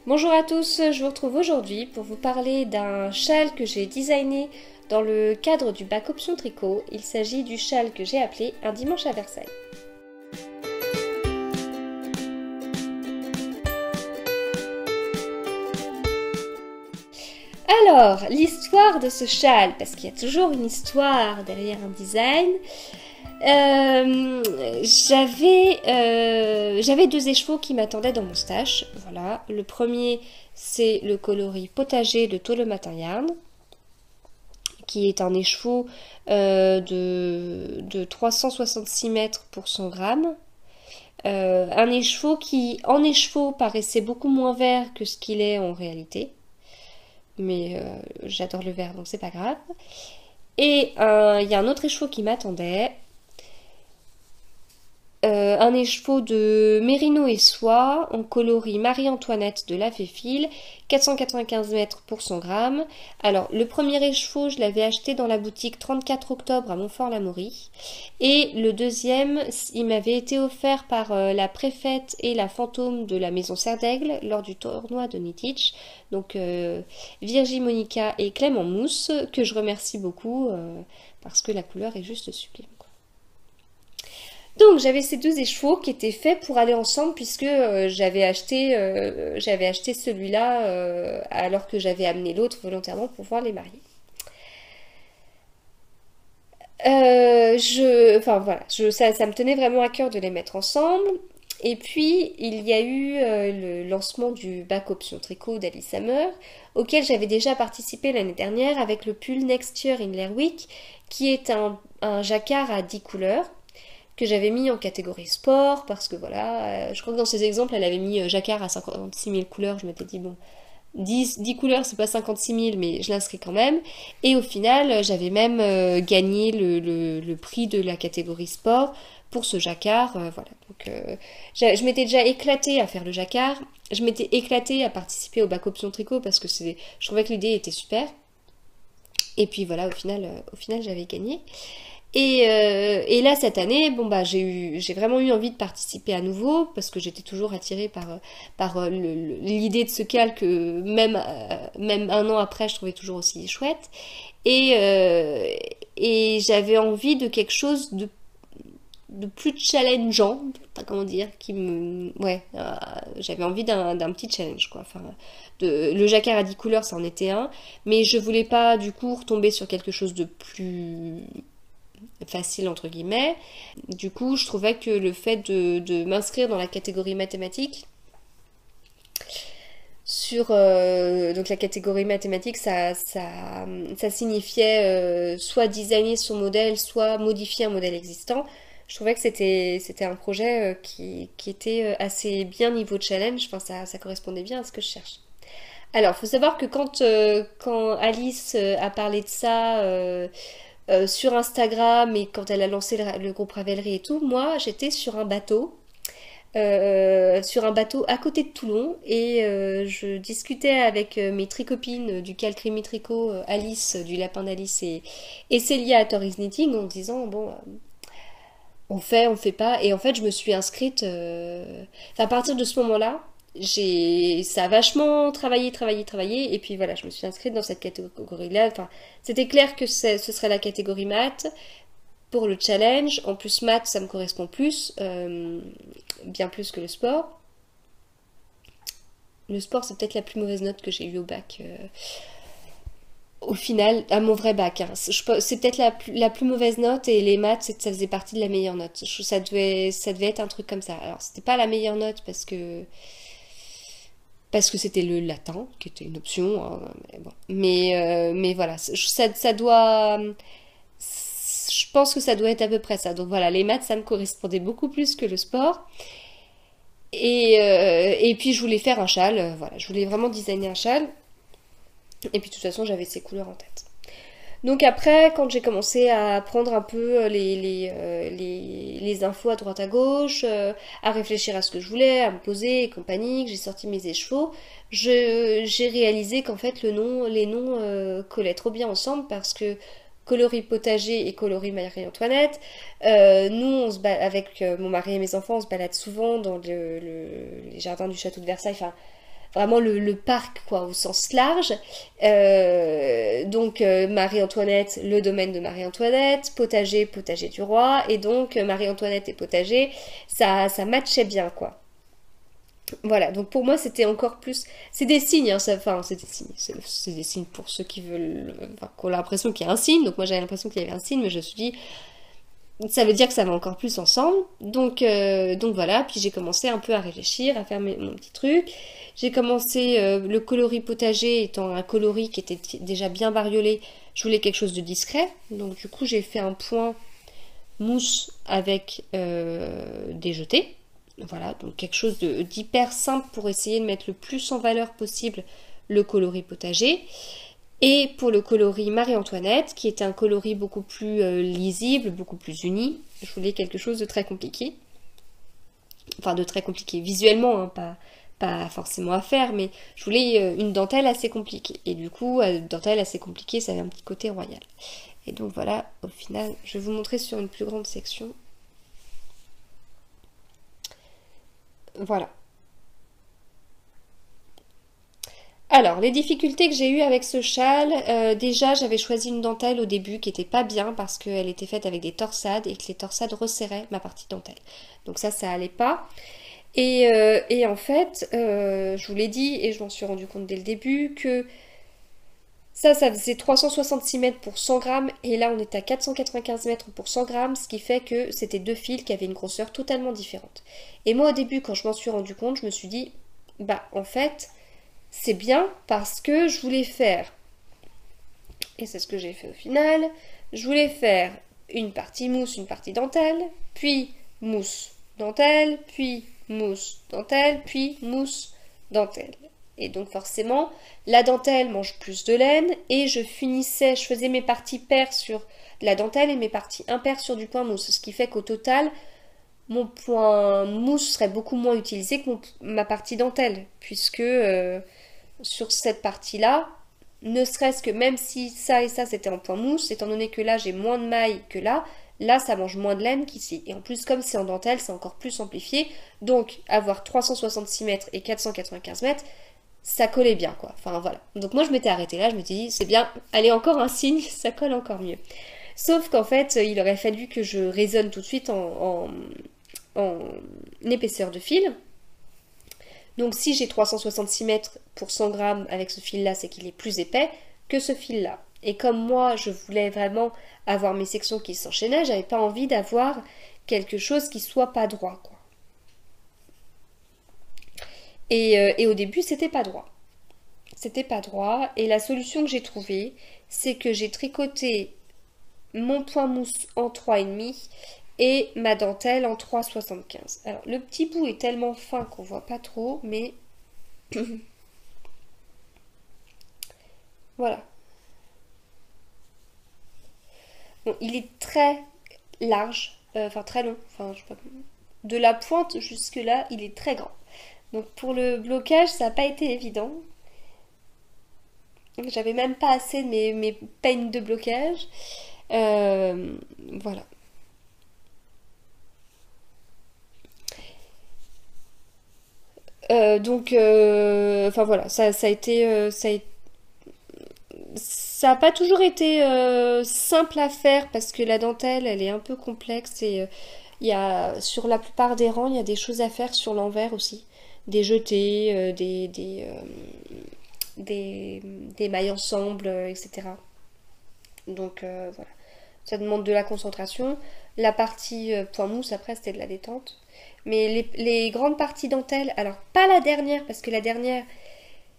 Bonjour à tous, je vous retrouve aujourd'hui pour vous parler d'un châle que j'ai designé dans le cadre du bac option tricot. Il s'agit du châle que j'ai appelé un dimanche à Versailles. Alors, l'histoire de ce châle, parce qu'il y a toujours une histoire derrière un design. J'avais deux écheveaux qui m'attendaient dans mon stash. Voilà, le premier c'est le coloris potager de Tôt le Matin Yarn, qui est un écheveau de 366 mètres pour 100 grammes. Un écheveau qui en écheveau paraissait beaucoup moins vert que ce qu'il est en réalité. Mais j'adore le vert donc c'est pas grave. Et il y a un autre écheveau qui m'attendait. Un écheveau de Mérino et Soie en coloris Marie-Antoinette de la Féfile, 495 mètres pour 100 grammes. Alors, le premier écheveau, je l'avais acheté dans la boutique 34 octobre à Montfort-l'Amaury. Et le deuxième, il m'avait été offert par la préfète et la fantôme de la maison Serre d'Aigle lors du tournoi de Knitich. Donc, Virginie Monica et Clément Mousse, que je remercie beaucoup parce que la couleur est juste sublime. Donc j'avais ces deux écheveaux qui étaient faits pour aller ensemble puisque j'avais acheté celui-là alors que j'avais amené l'autre volontairement pour pouvoir les marier. Enfin voilà, ça me tenait vraiment à cœur de les mettre ensemble. Et puis il y a eu le lancement du bac option tricot d'Alice Hammer, auquel j'avais déjà participé l'année dernière avec le pull Next Year in Lerwick, qui est un jacquard à 10 couleurs que j'avais mis en catégorie sport, parce que voilà, je crois que dans ces exemples, elle avait mis jacquard à 56 000 couleurs, je m'étais dit, bon, 10 couleurs, c'est pas 56 000, mais je l'inscris quand même. Et au final, j'avais même gagné le prix de la catégorie sport pour ce jacquard, voilà. Donc, je m'étais déjà éclatée à faire le jacquard, je m'étais éclatée à participer au bac option tricot, parce que je trouvais que l'idée était super. Et puis voilà, au final j'avais gagné. Et là cette année, bon bah j'ai vraiment eu envie de participer à nouveau parce que j'étais toujours attirée par l'idée de ce cal que même un an après je trouvais toujours aussi chouette. Et j'avais envie de quelque chose de plus challengeant, comment dire, j'avais envie d'un petit challenge quoi. Enfin, le jacquard à 10 couleurs ça en était un, mais je voulais pas du coup retomber sur quelque chose de plus facile entre guillemets. Du coup, je trouvais que le fait de m'inscrire dans la catégorie mathématiques, donc la catégorie mathématiques, ça signifiait soit designer son modèle, soit modifier un modèle existant. Je trouvais que c'était un projet qui était assez bien niveau challenge, enfin ça correspondait bien à ce que je cherche. Alors, il faut savoir que quand Alice a parlé de ça sur Instagram et quand elle a lancé le groupe Ravelry et tout, moi j'étais sur un bateau à côté de Toulon et je discutais avec mes tricopines du Calcrémy Tricot, Alice du Lapin d'Alice et Célia à Tories Knitting en disant bon on fait pas, et en fait je me suis inscrite à partir de ce moment-là ça a vachement travaillé, et puis voilà, je me suis inscrite dans cette catégorie-là. Enfin, c'était clair que ce serait la catégorie maths pour le challenge. En plus, maths, ça me correspond plus, bien plus que le sport. Le sport, c'est peut-être la plus mauvaise note que j'ai eue au bac. Au final, à mon vrai bac, hein. C'est peut-être la plus mauvaise note, et les maths, ça faisait partie de la meilleure note. Ça devait être un truc comme ça. Alors, c'était pas la meilleure note parce que c'était le latin, qui était une option, hein, mais bon. Mais voilà, ça doit... Je pense que ça doit être à peu près ça. Donc voilà, les maths, ça me correspondait beaucoup plus que le sport. Et puis je voulais faire un châle, voilà, je voulais vraiment designer un châle. Et puis de toute façon, j'avais ces couleurs en tête. Donc après, quand j'ai commencé à prendre un peu les infos à droite à gauche, à réfléchir à ce que je voulais, à me poser et compagnie, que j'ai sorti mes écheveaux, j'ai réalisé qu'en fait les noms collaient trop bien ensemble parce que coloris potager et coloris Marie-Antoinette, nous avec mon mari et mes enfants on se balade souvent dans les jardins du château de Versailles, enfin vraiment le parc quoi au sens large. Donc Marie-Antoinette, le domaine de Marie-Antoinette, potager, potager du roi, et donc Marie-Antoinette et potager, ça matchait bien quoi. Voilà, donc pour moi c'était encore plus. C'est des signes, hein, enfin c'est des signes. C'est des signes pour ceux qui veulent. Enfin, qui ont l'impression qu'il y a un signe. Donc moi j'avais l'impression qu'il y avait un signe, mais je me suis dit, ça veut dire que ça va encore plus ensemble. Donc voilà, puis j'ai commencé un peu à réfléchir, à faire mon petit truc. J'ai commencé le coloris potager étant un coloris qui était déjà bien bariolé. Je voulais quelque chose de discret. Donc du coup j'ai fait un point mousse avec des jetés. Voilà, donc quelque chose d'hyper simple pour essayer de mettre le plus en valeur possible le coloris potager. Et pour le coloris Marie-Antoinette, qui était un coloris beaucoup plus lisible, beaucoup plus uni, je voulais quelque chose de très compliqué. Enfin, de très compliqué visuellement, hein, pas forcément à faire, mais je voulais une dentelle assez compliquée. Et du coup, dentelle assez compliquée, ça avait un petit côté royal. Et donc voilà, au final, je vais vous montrer sur une plus grande section. Voilà. Alors, les difficultés que j'ai eues avec ce châle, déjà j'avais choisi une dentelle au début qui était pas bien parce qu'elle était faite avec des torsades et que les torsades resserraient ma partie dentelle. Donc ça allait pas. Et en fait, je vous l'ai dit et je m'en suis rendu compte dès le début que ça faisait 366 mètres pour 100 grammes et là on est à 495 mètres pour 100 grammes, ce qui fait que c'était deux fils qui avaient une grosseur totalement différente. Et moi au début quand je m'en suis rendu compte, je me suis dit, bah en fait c'est bien parce que je voulais faire, et c'est ce que j'ai fait au final, je voulais faire une partie mousse, une partie dentelle, puis mousse, dentelle, puis mousse, dentelle, puis mousse, dentelle. Et donc forcément, la dentelle mange plus de laine et je faisais mes parties paires sur la dentelle et mes parties impaires sur du point mousse. Ce qui fait qu'au total, mon point mousse serait beaucoup moins utilisé que ma partie dentelle, puisque sur cette partie-là, ne serait-ce que même si ça et ça c'était en point mousse, étant donné que là j'ai moins de mailles que là ça mange moins de laine qu'ici. Et en plus comme c'est en dentelle, c'est encore plus amplifié. Donc avoir 366 mètres et 495 mètres, ça collait bien quoi. Enfin voilà. Donc moi je m'étais arrêtée là, je m'étais dit c'est bien, allez encore un signe, ça colle encore mieux. Sauf qu'en fait il aurait fallu que je raisonne tout de suite en épaisseur de fil. Donc si j'ai 366 mètres pour 100 grammes avec ce fil-là, c'est qu'il est plus épais que ce fil-là. Et comme moi, je voulais vraiment avoir mes sections qui s'enchaînaient, j'avais pas envie d'avoir quelque chose qui soit pas droit, quoi. Et au début, c'était pas droit. C'était pas droit. Et la solution que j'ai trouvée, c'est que j'ai tricoté mon point mousse en 3,5 et ma dentelle en 3,75. Alors le petit bout est tellement fin qu'on voit pas trop, mais voilà. Bon, il est très large, enfin très long, enfin je sais pas, de la pointe jusque là, il est très grand. Donc pour le blocage, ça n'a pas été évident. J'avais même pas assez de mes peignes de blocage. Voilà. Enfin voilà, ça a été, ça a pas toujours été simple à faire parce que la dentelle, elle est un peu complexe et il y a, sur la plupart des rangs, il y a des choses à faire sur l'envers aussi, des jetés, des mailles ensemble, etc. Donc voilà, ça demande de la concentration. La partie point mousse, après, c'était de la détente. Mais les grandes parties dentelle, alors pas la dernière, parce que la dernière,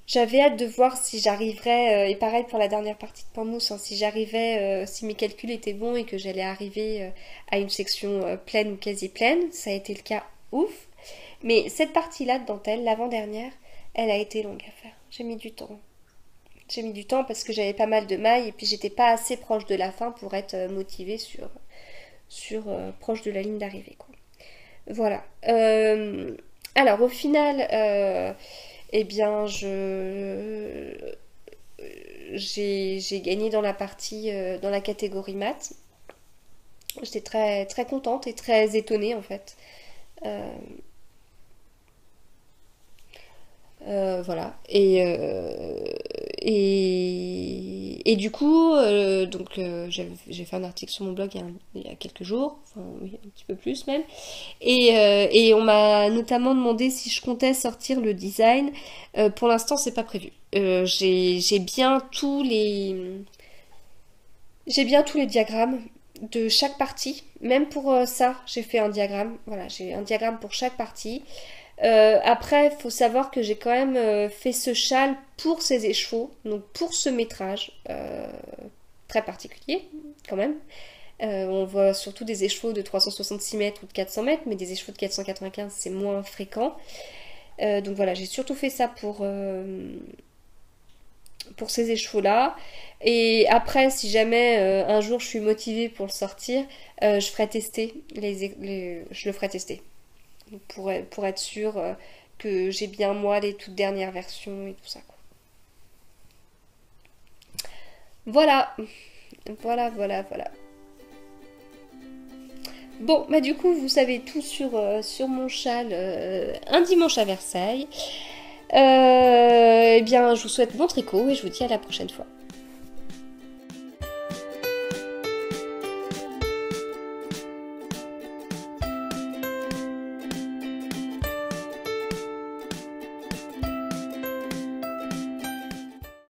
j'avais hâte de voir si j'arriverais, et pareil pour la dernière partie de point mousse, hein, si j'arrivais, si mes calculs étaient bons et que j'allais arriver à une section pleine ou quasi pleine. Ça a été le cas, ouf. Mais cette partie-là de dentelle, l'avant-dernière, elle a été longue à faire. J'ai mis du temps. J'ai mis du temps parce que j'avais pas mal de mailles et puis j'étais pas assez proche de la fin pour être motivée sur proche de la ligne d'arrivée, quoi. Voilà. Alors au final, eh bien, j'ai gagné dans la partie, dans la catégorie maths. J'étais très très contente et très étonnée en fait. Euh, Voilà. Et du coup, j'ai fait un article sur mon blog il y a quelques jours, enfin oui, un petit peu plus même. Et on m'a notamment demandé si je comptais sortir le design. Pour l'instant, c'est pas prévu. J'ai bien tous les diagrammes de chaque partie. Même pour ça, j'ai fait un diagramme. Voilà, j'ai un diagramme pour chaque partie. Après, il faut savoir que j'ai quand même fait ce châle pour ces écheveaux, donc pour ce métrage très particulier quand même. On voit surtout des écheveaux de 366 mètres ou de 400 mètres, mais des écheveaux de 495 c'est moins fréquent. Donc voilà, j'ai surtout fait ça pour ces écheveaux-là. Et après, si jamais un jour je suis motivée pour le sortir, je ferai tester je le ferai tester pour être sûr que j'ai bien moi les toutes dernières versions et tout ça, quoi. Voilà, voilà. Bon, bah du coup, vous savez tout sur mon châle un dimanche à Versailles. Eh bien, je vous souhaite bon tricot et je vous dis à la prochaine fois.